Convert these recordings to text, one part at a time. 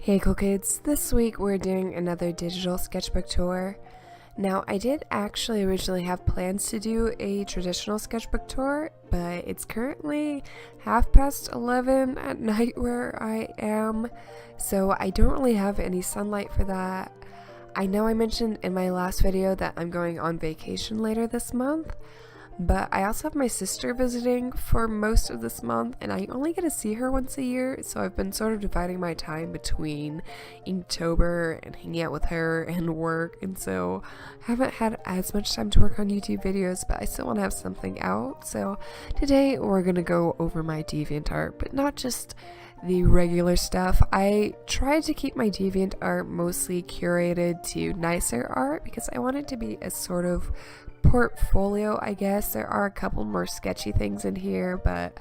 Hey cool kids, this week we're doing another digital sketchbook tour. Now I did actually originally have plans to do a traditional sketchbook tour, but it's currently 11:30 at night where I am, so I don't really have any sunlight for that. I know I mentioned in my last video that I'm going on vacation later this month, but I also have my sister visiting for most of this month, and I only get to see her once a year, so I've been sort of dividing my time between Inktober and hanging out with her and work, and so I haven't had as much time to work on YouTube videos, but I still want to have something out. So today we're going to go over my DeviantArt, but not just the regular stuff. I tried to keep my DeviantArt mostly curated to nicer art because I want it to be a sort of portfolio, I guess. There are a couple more sketchy things in here, but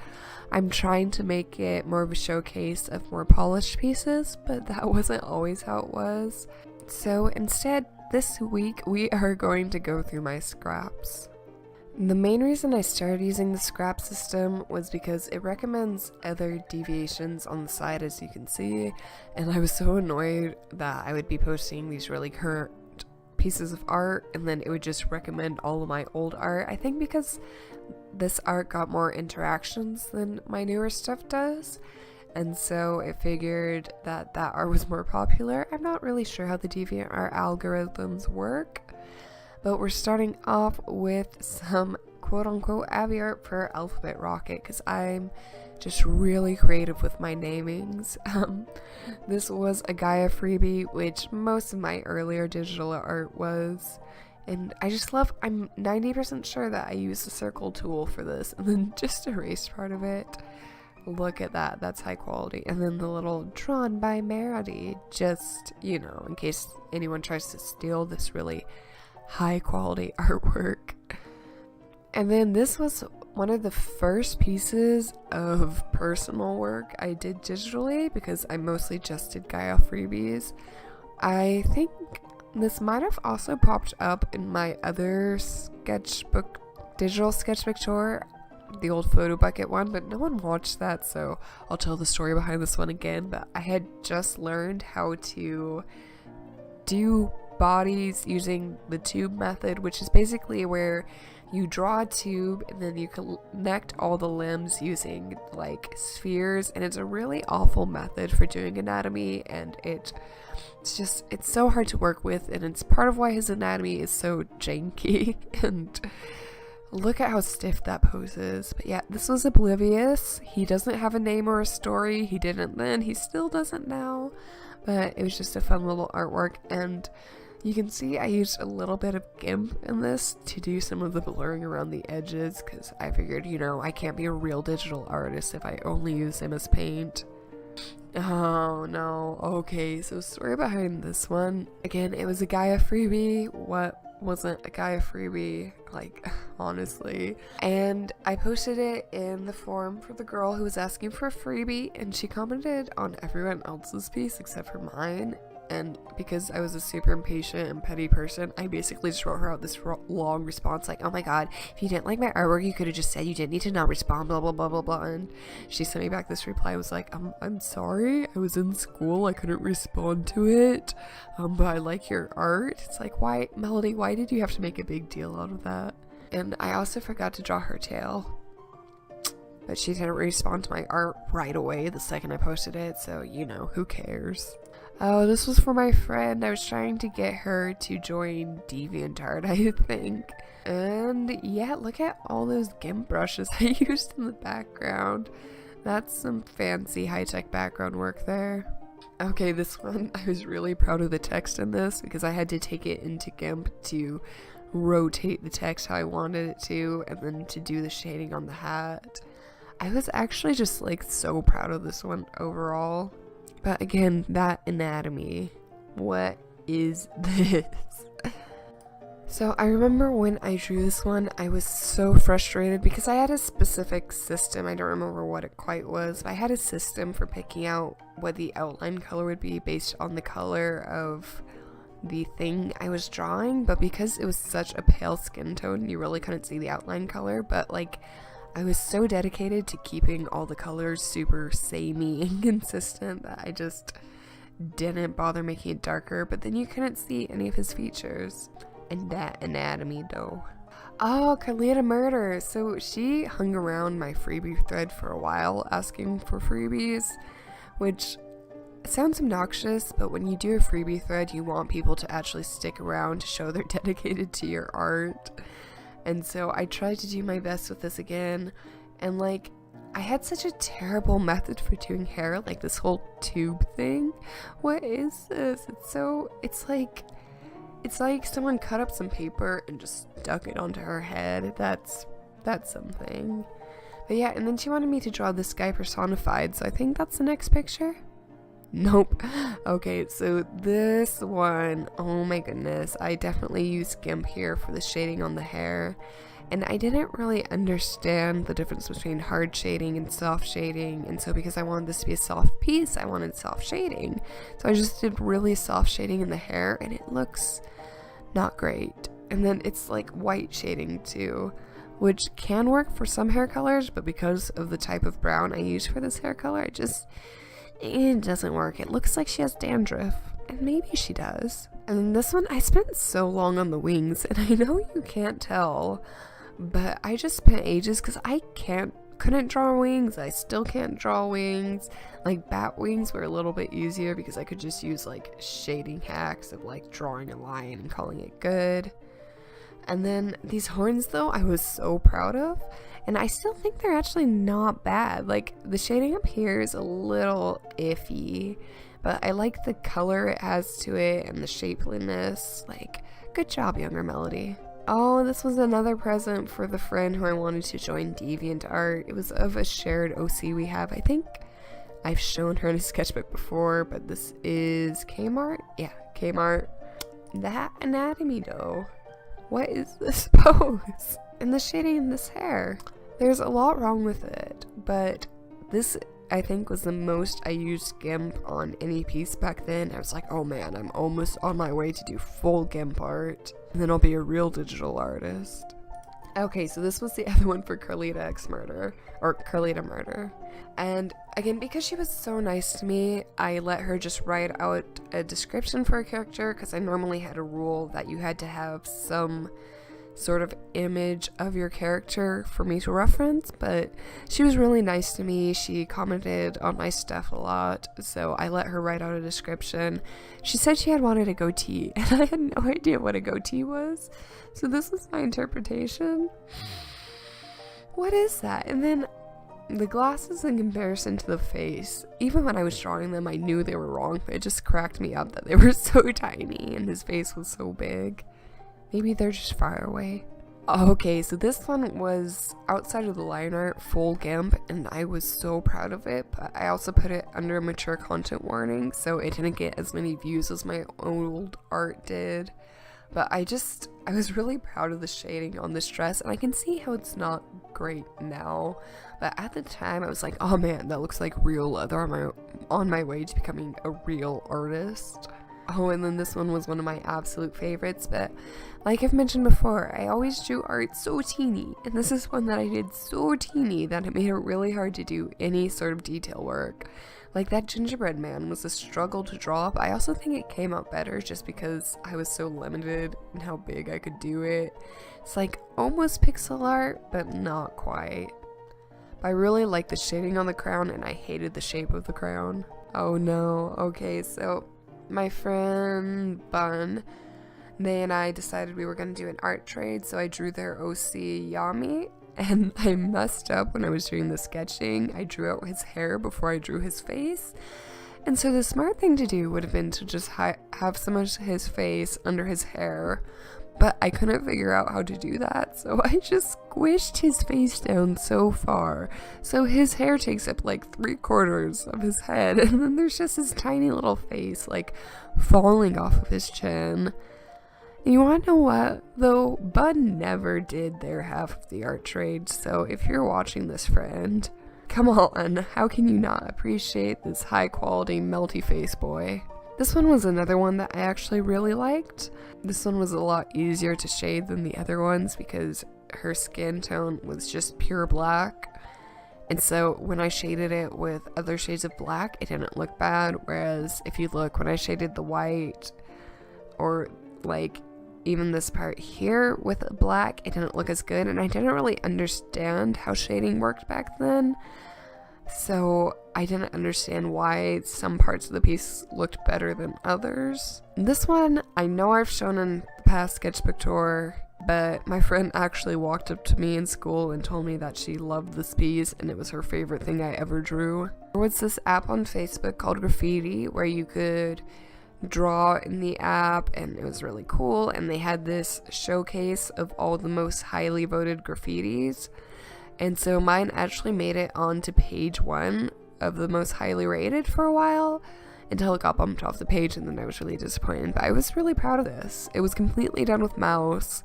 I'm trying to make it more of a showcase of more polished pieces, but that wasn't always how it was. So instead, this week we are going to go through my scraps. The main reason I started using the scrap system was because it recommends other deviations on the side, as you can see, and I was so annoyed that I would be posting these really current pieces of art and then it would just recommend all of my old art. I think because this art got more interactions than my newer stuff does, and so it figured that art was more popular. I'm not really sure how the DeviantArt algorithms work, but we're starting off with some quote-unquote Abby art for Alphabet Rocket because I'm just really creative with my namings. This was a Gaia freebie, which most of my earlier digital art was, and I just love, I'm 90% sure that I used the circle tool for this and then just erased part of it. Look at that, that's high quality. And then the little drawn by Merity, just, you know, in case anyone tries to steal this really high quality artwork. And then this was one of the first pieces of personal work I did digitally because I mostly just did Gaia freebies. I think this might have also popped up in my other digital sketchbook tour, the old photo bucket one, but no one watched that, so I'll tell the story behind this one again. But I had just learned how to do bodies using the tube method, which is basically where you draw a tube and then you connect all the limbs using like spheres, and it's a really awful method for doing anatomy, and it's so hard to work with, and it's part of why his anatomy is so janky. And look at how stiff that pose is. But yeah, this was Oblivious. He doesn't have a name or a story. He didn't then, he still doesn't now, but it was just a fun little artwork. And you can see I used a little bit of GIMP in this to do some of the blurring around the edges because I figured, you know, I can't be a real digital artist if I only use MS Paint. Oh no. Okay, so story behind this one. Again, it was a Gaia freebie. What wasn't a Gaia freebie? Like, honestly. And I posted it in the forum for the girl who was asking for a freebie, and she commented on everyone else's piece except for mine. And because I was a super impatient and petty person, I basically just wrote her out this long response like, oh my god, if you didn't like my artwork, you could have just said you didn't need to not respond, blah blah blah blah blah. And she sent me back this reply. I was like, I'm sorry, I was in school, I couldn't respond to it, but I like your art. It's like, why, Melody, why did you have to make a big deal out of that? And I also forgot to draw her tail, but she didn't respond to my art right away the second I posted it, so you know, who cares. Oh, this was for my friend. I was trying to get her to join DeviantArt, I think. And yeah, look at all those GIMP brushes I used in the background. That's some fancy high-tech background work there. Okay, this one, I was really proud of the text in this because I had to take it into GIMP to rotate the text how I wanted it to, and then to do the shading on the hat. I was actually just like so proud of this one overall. But again, that anatomy, what is this? So I remember when I drew this one, I was so frustrated because I had a specific system. I don't remember what it quite was, but I had a system for picking out what the outline color would be based on the color of the thing I was drawing. But because it was such a pale skin tone, you really couldn't see the outline color. But like, I was so dedicated to keeping all the colors super samey and consistent that didn't bother making it darker, but then you couldn't see any of his features. And that anatomy though. Oh, Carlita Murder. So she hung around my freebie thread for a while asking for freebies, which sounds obnoxious, but when you do a freebie thread, you want people to actually stick around to show they're dedicated to your art. And so I tried to do my best with this again, and like, I had such a terrible method for doing hair, like this whole tube thing. What is this? It's like someone cut up some paper and just stuck it onto her head. That's something. But yeah, and then she wanted me to draw this guy personified, so I think that's the next picture. Nope. Okay, so this one, oh my goodness, I definitely used GIMP here for the shading on the hair, and I didn't really understand the difference between hard shading and soft shading, and so because I wanted this to be a soft piece, I wanted soft shading. So I just did really soft shading in the hair, and it looks not great. And then it's like white shading too, which can work for some hair colors, but because of the type of brown I use for this hair color, it doesn't work. It looks like she has dandruff, and maybe she does. And then this one, I spent so long on the wings, and I know you can't tell, but I just spent ages because I couldn't draw wings. I still can't draw wings. Like bat wings were a little bit easier because I could just use like shading hacks of like drawing a line and calling it good. And then these horns though, I was so proud of, and I still think they're actually not bad. Like the shading up here is a little iffy, but I like the color it has to it and the shapeliness. Like, good job, younger Melody. Oh, this was another present for the friend who I wanted to join DeviantArt. It was of a shared OC we have. I think I've shown her in a sketchbook before, but this is Kmart? Yeah, Kmart. That anatomy though. What is this pose? And the shading in this hair. There's a lot wrong with it, but this I think was the most I used GIMP on any piece back then. I was like, oh man, I'm almost on my way to do full GIMP art, and then I'll be a real digital artist. Okay, so this was the other one for Carlita Murder. And again, because she was so nice to me, I let her just write out a description for a character, because I normally had a rule that you had to have some sort of image of your character for me to reference, but she was really nice to me. She commented on my stuff a lot, so I let her write out a description. She said she had wanted a goatee, and I had no idea what a goatee was, so this was my interpretation. What is that? And then the glasses in comparison to the face, even when I was drawing them, I knew they were wrong, but it just cracked me up that they were so tiny and his face was so big. Maybe they're just far away. Okay, so this one was outside of the line art, full GIMP, and I was so proud of it, but I also put it under a mature content warning, so it didn't get as many views as my old art did. But I was really proud of the shading on this dress, and I can see how it's not great now, but at the time I was like, oh man, that looks like real leather on my way to becoming a real artist. Oh, and then this one was one of my absolute favorites, but like I've mentioned before, I always drew art so teeny, and this is one that I did so teeny that it made it really hard to do any sort of detail work. Like that gingerbread man was a struggle to draw, but I also think it came out better just because I was so limited in how big I could do it. It's like almost pixel art, but not quite. But I really liked the shading on the crown, and I hated the shape of the crown. Oh no, okay, so my friend Bun, they and I decided we were going to do an art trade, so I drew their OC Yami, and I messed up when I was doing the sketching. I drew out his hair before I drew his face, and so the smart thing to do would have been to just have some of his face under his hair, but I couldn't figure out how to do that, so I just squished his face down so far, so his hair takes up like 3/4 of his head, and then there's just his tiny little face like falling off of his chin. And you want to know what, though? Bud never did their half of the art trade, so if you're watching this, friend, come on, how can you not appreciate this high quality melty face boy? This one was another one that I actually really liked. This one was a lot easier to shade than the other ones because her skin tone was just pure black. And so when I shaded it with other shades of black, it didn't look bad. Whereas if you look, when I shaded the white, or like even this part here with black, it didn't look as good. And I didn't really understand how shading worked back then. So I didn't understand why some parts of the piece looked better than others. This one, I know I've shown in the past sketchbook tour, but my friend actually walked up to me in school and told me that she loved this piece and it was her favorite thing I ever drew. There was this app on Facebook called Graffiti where you could draw in the app, and it was really cool, and they had this showcase of all the most highly voted graffitis. And so mine actually made it onto page 1 of the most highly rated for a while until it got bumped off the page, and then I was really disappointed. But I was really proud of this. It was completely done with mouse,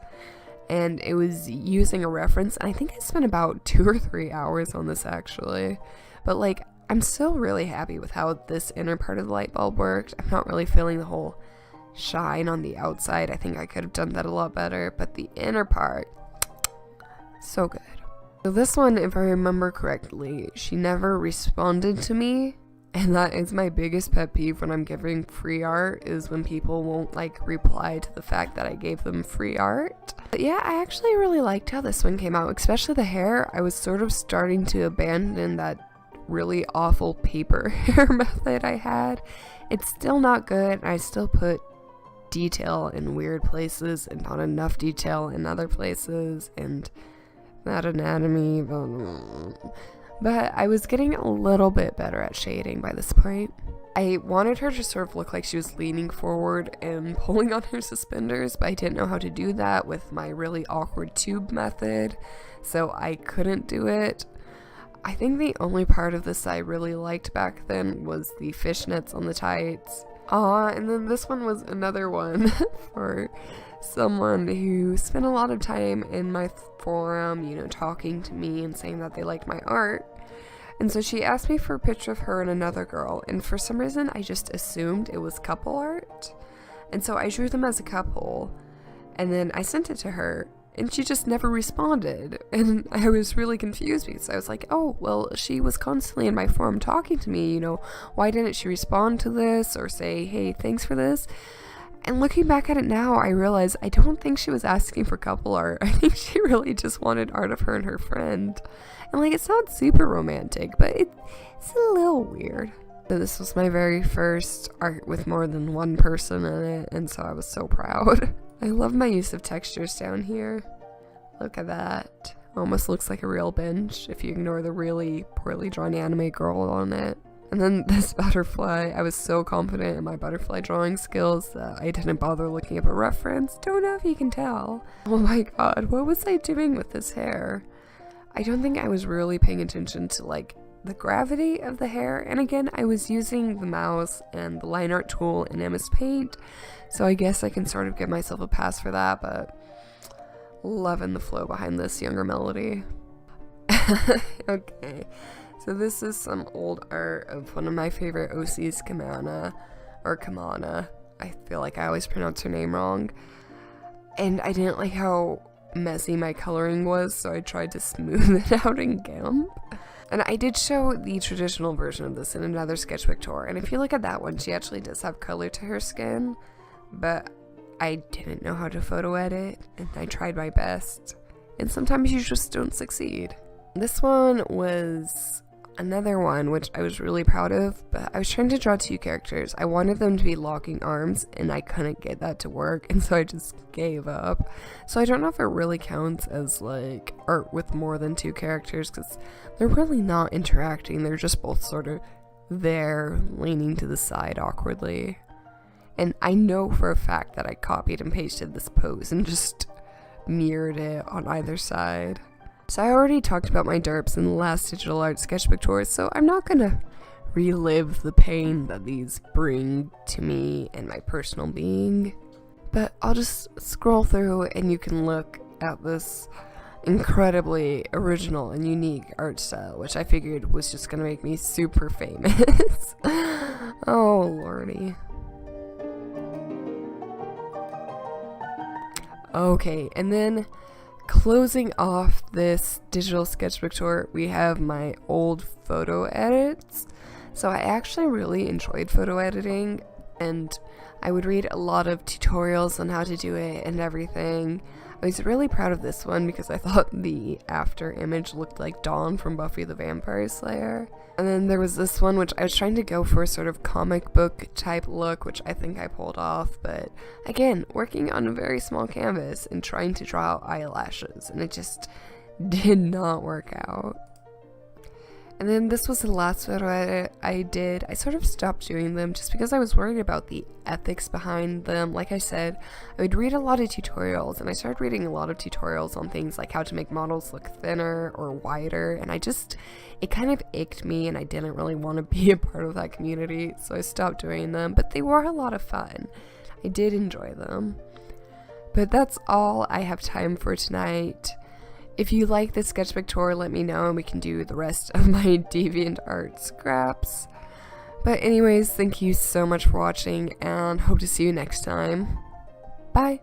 and it was using a reference, and I think I spent about 2 or 3 hours on this actually. But like, I'm still really happy with how this inner part of the light bulb worked. I'm not really feeling the whole shine on the outside. I think I could have done that a lot better, but the inner part, so good. So this one, if I remember correctly, she never responded to me, and that is my biggest pet peeve when I'm giving free art, is when people won't like reply to the fact that I gave them free art. But yeah, I actually really liked how this one came out, especially the hair. I was sort of starting to abandon that really awful paper hair method I had. It's still not good. I still put detail in weird places and not enough detail in other places, and that anatomy, but I was getting a little bit better at shading by this point. I wanted her to sort of look like she was leaning forward and pulling on her suspenders, but I didn't know how to do that with my really awkward tube method, so I couldn't do it. I think the only part of this I really liked back then was the fishnets on the tights. And then this one was another one for someone who spent a lot of time in my forum, you know, talking to me and saying that they liked my art. And so she asked me for a picture of her and another girl, and for some reason I just assumed it was couple art. And so I drew them as a couple, and then I sent it to her, and she just never responded. And I was really confused because I was like, oh, well, she was constantly in my forum talking to me, you know, why didn't she respond to this or say, hey, thanks for this? And looking back at it now, I realize I don't think she was asking for couple art. I think she really just wanted art of her and her friend. And like, it's not super romantic, but it's a little weird. So this was my very first art with more than one person in it, and so I was so proud. I love my use of textures down here. Look at that. Almost looks like a real bench if you ignore the really poorly drawn anime girl on it. And then this butterfly, I was so confident in my butterfly drawing skills that I didn't bother looking up a reference. Don't know if you can tell. Oh my god, what was I doing with this hair? I don't think I was really paying attention to like the gravity of the hair, and again, I was using the mouse and the line art tool in MS Paint, so I guess I can sort of give myself a pass for that, but loving the flow behind this younger melody. Okay, so this is some old art of one of my favorite OCs, Kamana. I feel like I always pronounce her name wrong, and I didn't like how messy my coloring was, so I tried to smooth it out in GIMP. And I did show the traditional version of this in another sketchbook tour, and if you look at that one, she actually does have color to her skin, but I didn't know how to photo edit, and I tried my best, and sometimes you just don't succeed. This one was another one which I was really proud of, but I was trying to draw two characters. I wanted them to be locking arms, and I couldn't get that to work, and so I just gave up. So I don't know if it really counts as like art with more than two characters, because they're really not interacting. They're just both sort of there, leaning to the side awkwardly. And I know for a fact that I copied and pasted this pose and just mirrored it on either side. So I already talked about my derps in the last digital art sketchbook tour, so I'm not gonna relive the pain that these bring to me and my personal being. But I'll just scroll through and you can look at this incredibly original and unique art style, which I figured was just gonna make me super famous. Oh lordy. Okay, and then closing off this digital sketchbook tour, we have my old photo edits. So I actually really enjoyed photo editing, and I would read a lot of tutorials on how to do it and everything. I was really proud of this one because I thought the after image looked like Dawn from Buffy the Vampire Slayer. And then there was this one which I was trying to go for a sort of comic book type look, which I think I pulled off, but again, working on a very small canvas and trying to draw out eyelashes, and it just did not work out. And then this was the last photo edit I did. I sort of stopped doing them just because I was worried about the ethics behind them. Like I said, I would read a lot of tutorials, and I started reading a lot of tutorials on things like how to make models look thinner or wider, and it kind of icked me, and I didn't really want to be a part of that community, so I stopped doing them, but they were a lot of fun. I did enjoy them. But that's all I have time for tonight. If you like this sketchbook tour, let me know and we can do the rest of my DeviantArt scraps. But anyways, thank you so much for watching and hope to see you next time. Bye!